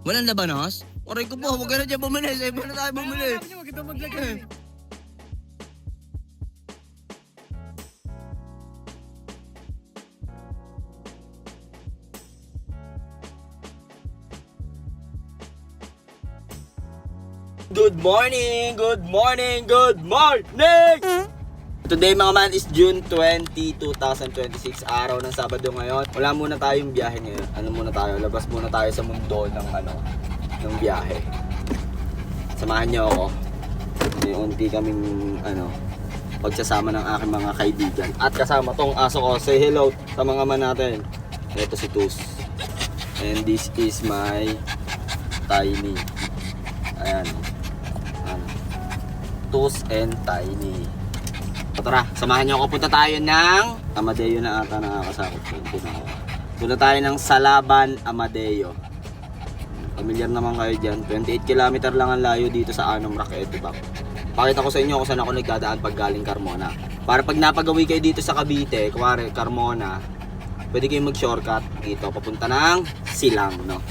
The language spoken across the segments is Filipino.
Walang labanos? Oray ko po, huwag ka na dyan bumili. Sa iba na tayo bumili. Sabi niyo, wag ito maglagay. Good morning! Good morning! Good morning! Today mga man is June 20, 2026, araw ng Sabado ngayon. Wala muna tayong biyahe ngayon. Ano muna tayo? Labas muna tayo sa mundo ng biyahe. Samahan niyo ako. May unti kaming pagsasama ng aking mga kaibigan. At kasama tong aso ko. Say hello sa mga man natin. Ito si Tus. And this is my Tiny. Ayan. Tus and Tiny. So tara, samahan niyo ako. Punta tayo ng Amadeo na ata nakakasakot. Punta tayo ng Salaban, Amadeo. Familiar naman kayo dyan. 28 km lang ang layo dito sa Anong Rock, Etibac. Pakita ko sa inyo kung saan ako nagdadaan pag galing Carmona. Para pag napagawi kayo dito sa Cavite, kuwari Carmona, pwede kayong mag-shortcut dito. Papunta ng Silang, no?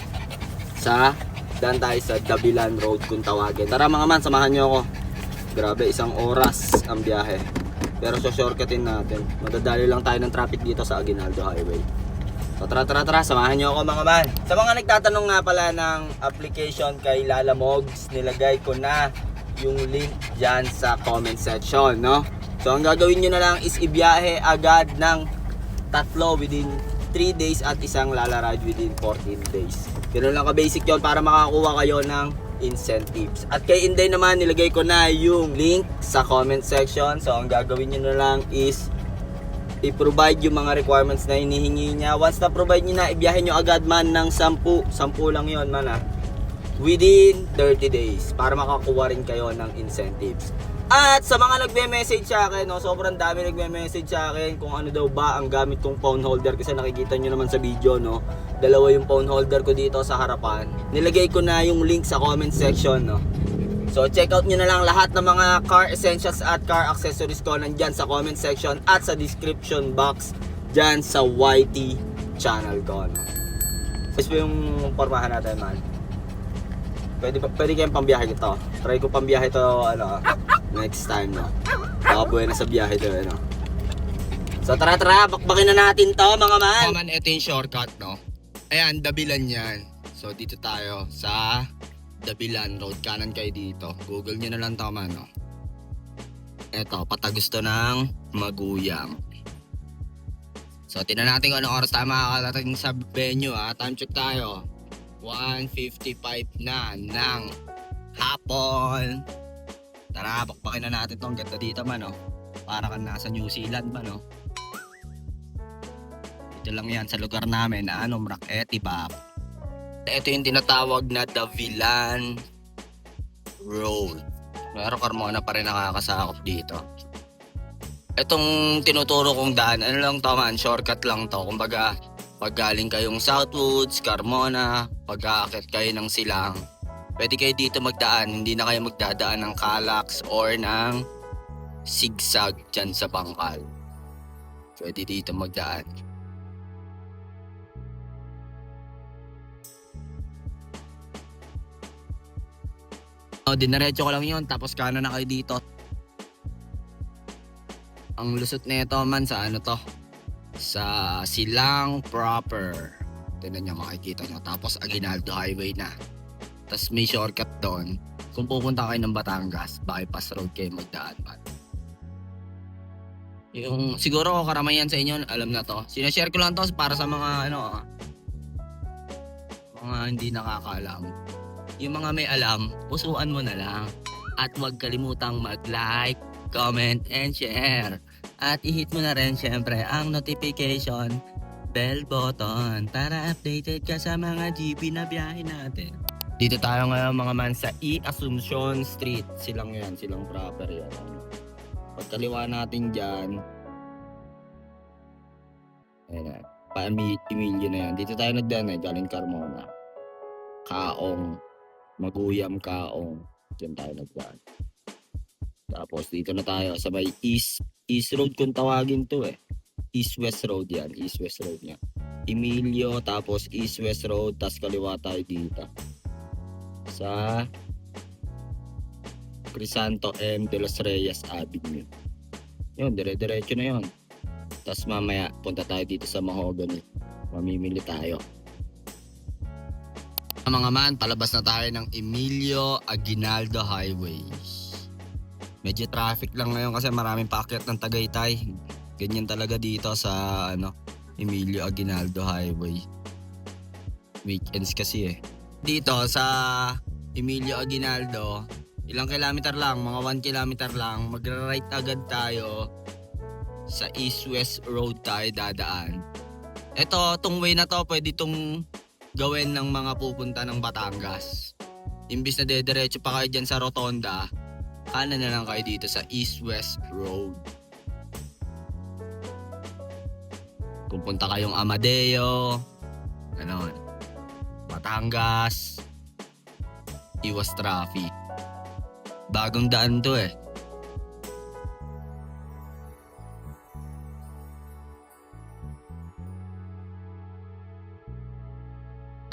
Daan tayo sa Dabilan Road kung tawagin. Tara mga man, samahan niyo ako. Grabe, 1 oras ang biyahe. Pero shortcutin natin. Madadali lang tayo ng traffic dito sa Aguinaldo Highway. So tara, samahan niyo ako mga man. Sa mga nagtatanong nga pala ng application kay Lala Mogs, nilagay ko na yung link dyan sa comment section, no? So ang gagawin niyo na lang is ibiyahe agad ng 3 within 3 days at isang Lala ride within 14 days. Ganun lang ka-basic yun para makakuha kayo ng incentives. At kay Inday naman, nilagay ko na yung link sa comment section. So ang gagawin nyo na lang is i-provide yung mga requirements na hinihingi niya. Once na provide nyo na, ibiyahin nyo agad man ng 10 lang yun man within 30 days para makakuha rin kayo ng incentives. At sa mga nagme-message sa akin, no, sobrang dami nagme-message sa akin kung ano daw ba ang gamit kong phone holder. Kasi nakikita nyo naman sa video, no, dalawa yung phone holder ko dito sa harapan. Nilagay ko na yung link sa comment section, no. So check out nyo na lang lahat ng mga car essentials at car accessories ko nandyan sa comment section at sa description box dyan sa YT channel ko, no. Tapos po yung pormahan natin, man. Pwede kayong pambiyahe ito. Try ko pambiyahe ito next time, no. Baka buhay na sa biyahe ito, no. So tara, bakbakin na natin to mga man. Mga man, ito yung shortcut, no. Ayan, Dabilan yan. So dito tayo sa Dabilan Road. Kanan kayo dito. Google nyo na lang to man, no. Ito, patagusto ng Maguyam. So tingnan natin kung anong oras tayo makakarating sa venue, ha. Time check tayo. 1:55 na ng hapon. Tara, bakbakin na natin tong ganda dito man, oh. Para kang nasa New Zealand man, oh. Ito lang yan sa lugar namin na Anong Rock, Etibac. Ito yung tinatawag na Dabilan Road. Pero Carmona pa rin nakakasakop dito. Itong tinuturo kong daan, ano lang to man, shortcut lang to. Kumbaga, pag galing kayong Southwoods, Carmona, pag-aakit kayo ng Silang, pwede kayo dito magdaan. Hindi na kayo magdadaan ng Calax or ng Zigzag dyan sa Bangkal. Pwede dito magdaan. Dinaretso ko lang yun, tapos kanan na kayo dito. Ang lusot nito man sa sa Silang proper. Tignan nyo, makikita nyo. Tapos Aguinaldo Highway na. Tapos may shortcut doon. Kung pupunta kayo ng Batangas, bypass road kayo magdaan man. Yung siguro karamihan sa inyo alam na to. Sinashare ko lang to para sa mga mga hindi nakakaalam. Yung mga may alam, pusuan mo na lang. At huwag kalimutang mag-like, comment, and share. At i-hit mo na rin syempre ang notification bell button para updated ka sa mga GP na biyahe natin. Dito tayo ngayon mga man sa Asuncion Street. Silang yan, Silang proper yan. Pagkaliwa natin dyan, ayan, pa-Emilio na yan. Dito tayo nagdaan galing Carmona. Kaong, Maguyam, Kaong. Diyan tayo nagdaan. Tapos dito na tayo sa may East Road kung tawagin to East-West Road yan. East-West Road niya. Emilio, tapos East-West Road, tapos kaliwa tayo dito. sa Crisanto M. De Los Reyes Avenue. Yun, dire-diretso na yun. Tapos mamaya, punta tayo dito sa Mahogany. Mamimili tayo. Mga man, palabas na tayo ng Emilio Aguinaldo Highway. Medyo traffic lang ngayon kasi maraming paakyat ng Tagaytay. Ganyan talaga dito sa Emilio Aguinaldo Highway. Weekends kasi eh. Dito sa Emilio Aguinaldo, ilang kilometer lang, mga 1 kilometer lang, magra-right agad tayo sa East-West Road tayo dadaan. Itong way na to, pwede itong gawin ng mga pupunta ng Batangas. Imbis na dediretso pa kayo dyan sa Rotonda, kanan na lang kayo dito sa East-West Road. Kung punta kayong Amadeo, Batangas, iwas traffic. Bagong daan to eh.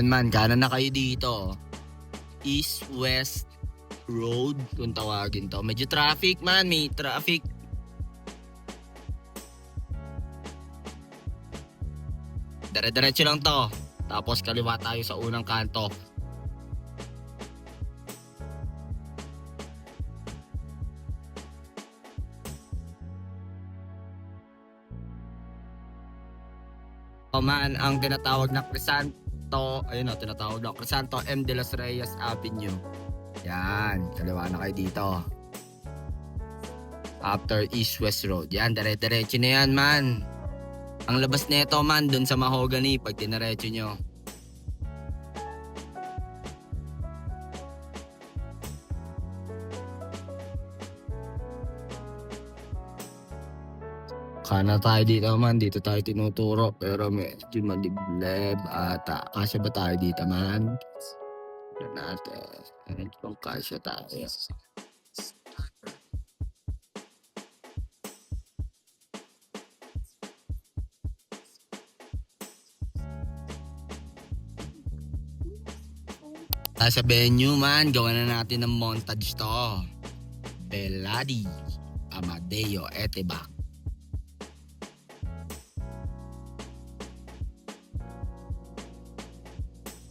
Man, kanan na kayo dito. East-West Road kung tawagin to. Medyo traffic man, may traffic. Dire-diretso lang to. Tapos kaliwa tayo sa unang kanto. Man, ang tinatawag na Crisanto, tinatawag na Crisanto M. De Los Reyes Avenue. Yan, kaliwa na kayo dito. After East-West Road. Yan, dire-diretso na yan, man. Ang labas nito, man, dun sa Mahogany, pag tinaretso nyo. Kana tayo dito, man. Dito tayo tinuturo. Pero medyo malibleb ata. Kasya ba tayo dito, man? Yan natin. Kung kasya tayo. Sa venue, man, gawa na natin ng montage to. Belady Amadeo Etebak.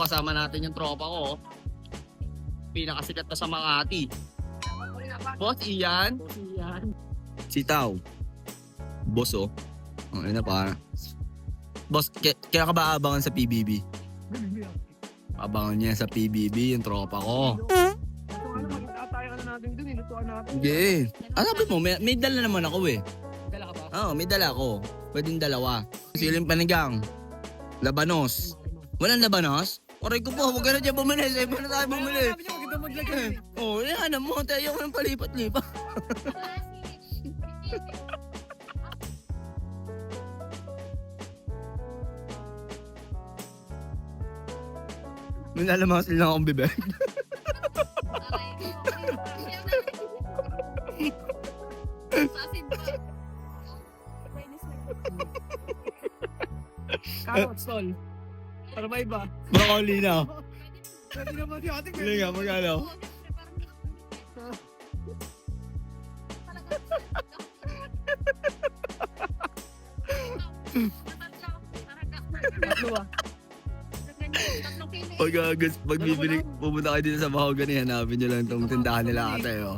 Kasama natin yung tropa ko. Pinakasikat na sa Makati. Boss Ian. Si Tao. Boss oh. Ang pa. Boss, kaya ka ba abangan sa PBB? Abangan niya sa PBB yung tropa ko. Hindi. Sabi mo, may dala naman ako eh. Dala ka ba? Oo, may dala ako. Pwedeng dalawa. Siling panigang. Labanos. Walang labanos? Oray ko po, huwag ka na dyan bumili. Sa'yo na tayo bumili. Sabi niya, maganda maglagay. Oo, yan mo. Tayo ko ng palipat-lipat. May nalamangas lang akong bibig. Carrots, tol. Para ba iba? Broccoli na. Pwede naman yung ating Hindi nga, magkano? Tatlo ah. Pag bibili, pupunta kayo dito sa Mahogany, hanapin nyo lang itong tindahan nila ate. Oh.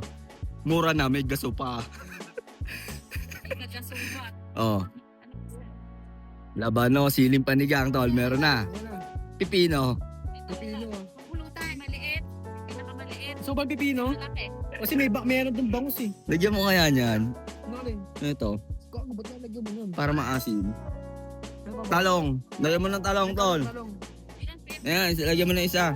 Mura na, may gaso pa. Oh. Labano, siling panigang tol, meron na. Pipino. Pipino. Pulutan, maliit. Pinakamaliit. So ba pipino? Malaki. Kasi meron dong bangus eh. Lagyan mo kaya niyan. Ano rin? Ito, Gago, ba't nalagyan mo nun? para maasim. Ano ba? Talong. Lagyan mo ng talong tol. Talong. Ilan pa Ayan, lagyan mo na isa.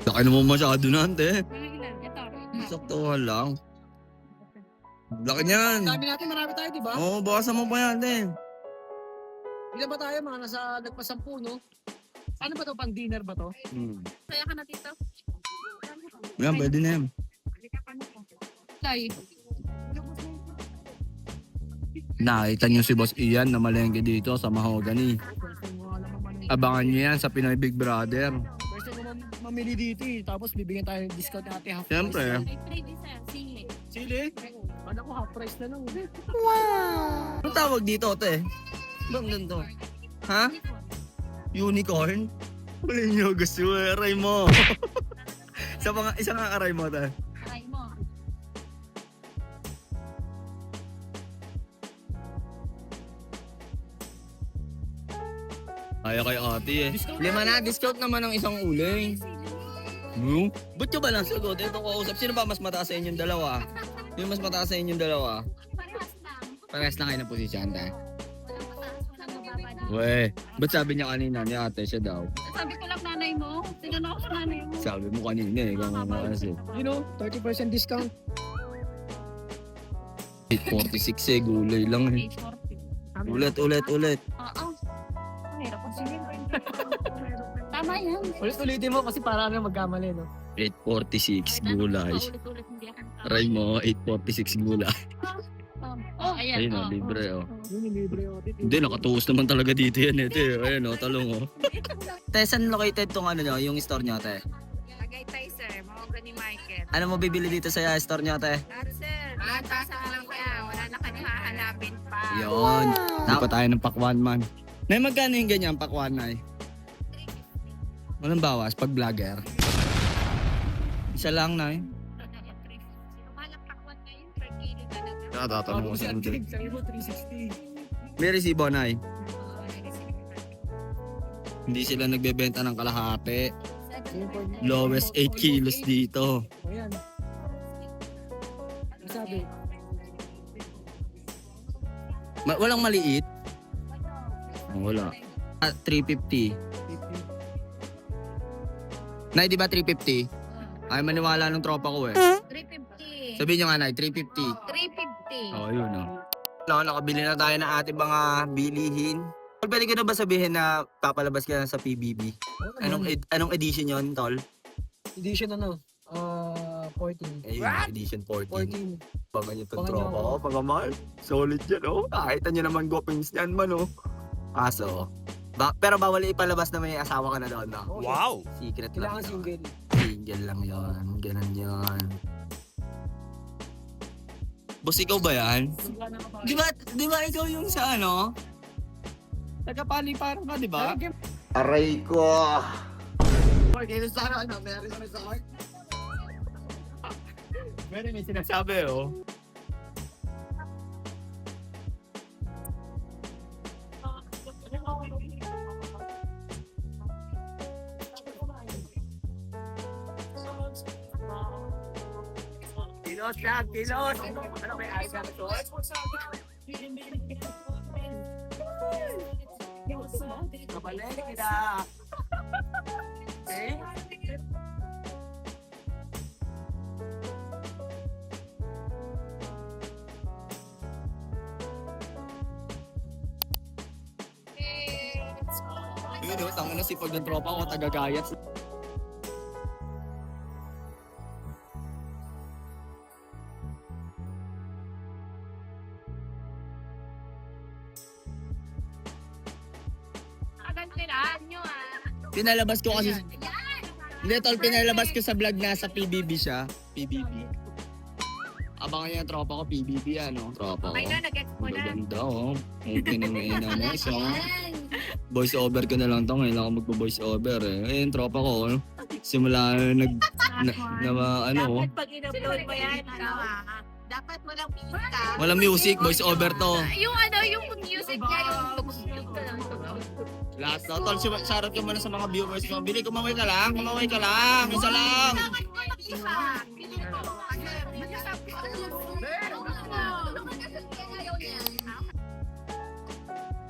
Laki naman masyado na, ante. Ilan? Ito. Saktuhan lang. Laki niyan. Sabi natin marami tayo, di ba? Oo, bawasan mo pa yan, ante. Ilan ba tayo? Mga nasa nagpasampu, no? Ano ba to? Pang dinner ba to? Kaya ka na dito. Yan, pwede na yan. Lay. Nakita niyo si Boss Ian na malengke dito sa Mahogany. First time mo alam naman eh. Abangan niyo yan sa Pinoy Big Brother. First time mo mamili dito eh. Tapos bibigyan tayo ng discount na ate half Siyempre. price. May free din sir, sili. Sili? Ano ko half price na lang. Anong tawag dito, te? Bang ganito? Ha? Unicorn? Huli niyo, gusto mo, aray mo. Isa nga aray mo, te. Try mo. Kaya kay ate eh. Discount 5 na, discount naman ng isang uling. No? Ba't ka ba lang sagot? Ito ko usap. Sino ba mas mataas sa inyong dalawa? Sino mas mataas sa inyong dalawa? Parehas lang. Parehas na kayo ng posisyon, te. Walang mataas, walang mababa dito. Weh, ba't sabi niya kanina ni ate siya daw? Sabi ko lang nanay mo. Tinanong ko sa nanay mo. Sabi mo kanina eh, kung ano kasi. You know, 30% discount. 846 eh, gulay lang eh. 840. Ulit. Oo. Mahirap ang sili. Tama yan. Ulit-ulitin mo kasi para na magkamali, no? 846 gulay. Paulit-ulit hindi ako. Aray mo, 846 gulay. Oh, ayan. Ayun o, libre o. Yun yung libre ako. Hindi, nakatuos naman talaga dito yan eh. Ayun o, talong o. Te, saan located tong ano nyo, yung store nyo, te? Tagaytay sir, Mahogany Market. Ano mo bibili dito sa store nyo, te? Lahat sir, lahat sa alam kaya. Wala na ka hahanapin pa. Yun. Hindi pa tayo ng pakwan man. Nay, magkano yung ganyan, pakwan, nay? 350. Walang bawas, pag vlogger. Isa lang, nay. Malakpakwan ngayon per kilo talaga. Tatanong mo sa akin. Sabi mo 360. May resibo, nay. Hindi sila nagbebenta ng kalahati. Lowest 8 kilos dito. O yan. Ano sabi? Walang maliit? Wala. 350. Nay, di ba 350? Ay, maniwala ng tropa ko eh. 350. Sabihin nyo nga, nay, 350. 350. Oh, yun oh. Nakabili na tayo ng ating mga bilihin. Pwede ko na ba sabihin na papalabas ka na sa PBB? Anong edition yon, tol? Edition ano? 14. Ayun, edition 14. 14. Pangan nyo itong Pangan tropa nyo. ko, pagamahal. Solid yan, oh. Nakita nyo naman gopings yan man, oh. Kaso, pero bawal ipalabas na may asawa ka na doon, no? Okay. Wow! Secret Kailangan lang. single. Single lang yon, ganun yon. Boss, ikaw ba yan? Di ba ikaw yung sa ano? Tagapaliparan ka, di ba? Aray ko! Kaya sa ano, meron kami sa heart. Meron may sinasabi, oh. Kilos lang, kilos! Ano may ayos na ito? Kabalik kita! Okay? Yun o, tangin na si pag ng tropa ko, tagagayat. Agad tiraan nyo Pinalabas ko kasi... Hindi, tol, pinalabas ko sa vlog na sa PBB siya. PBB. Abangan niya yung tropa ko, PBB ano. Tropa ko. Okay na, nag-gets mo na. Maganda oh. Okay na may inanis oh. Voice over ko na lang to. Ngayon lang ako magpo-voice over eh. Ayun, tropa ko. Oh. Simula ano oh. Dapat pag in-upload mo yan, dapat walang pista. Walang music, voice over to. Yung yung music niya, yung mute ka lang. Last na, tol, shoutout ka muna sa mga viewers mo. Bili, kumaway ka lang. Isa lang.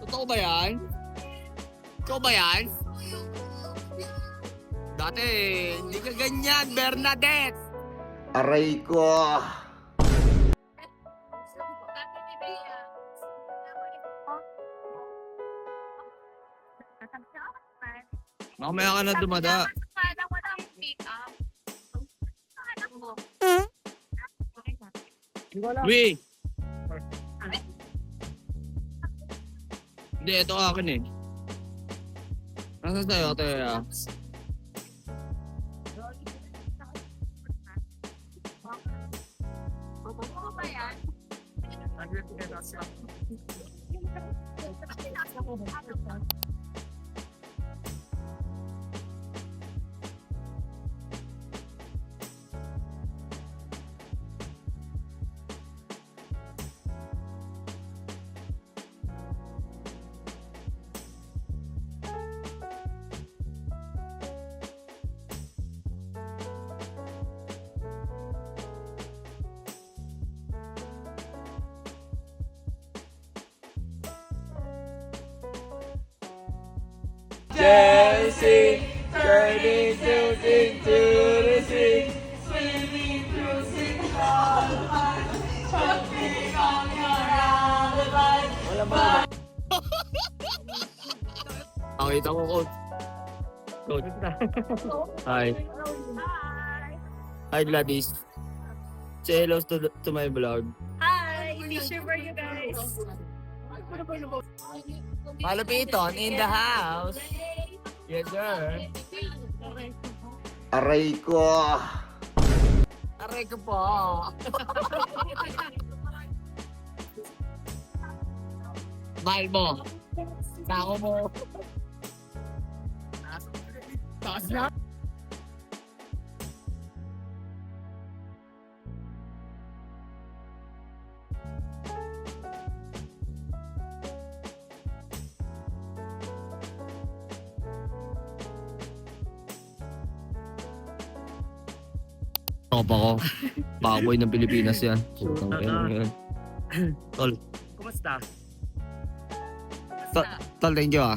Totoo ba yan? Ikaw ba yan? Dati, hindi ka ganyan, Bernadette. Aray ko. Mamaya ka na dumada. Hindi ko alam. Wait. Hindi, ito akin eh. Nasa sa'yo, Teya? Oo ba yan? Dancing, turning, tilting to the sea. Swimming through six jumping on your alibi. Wala ba? Pakita ko, Coach. Coach. Hi. Hi, Gladys. Say hello to my vlog. Hi! T-shirt for you guys. Malupiton in the house. Yes, sir. Aray ko. Aray ko po. Mahal mo. Tako mo. Taas na. Ako pa ko. Baboy ng Pilipinas yan. Putang ina yan. Tol. Kumusta? Tol, thank you ah.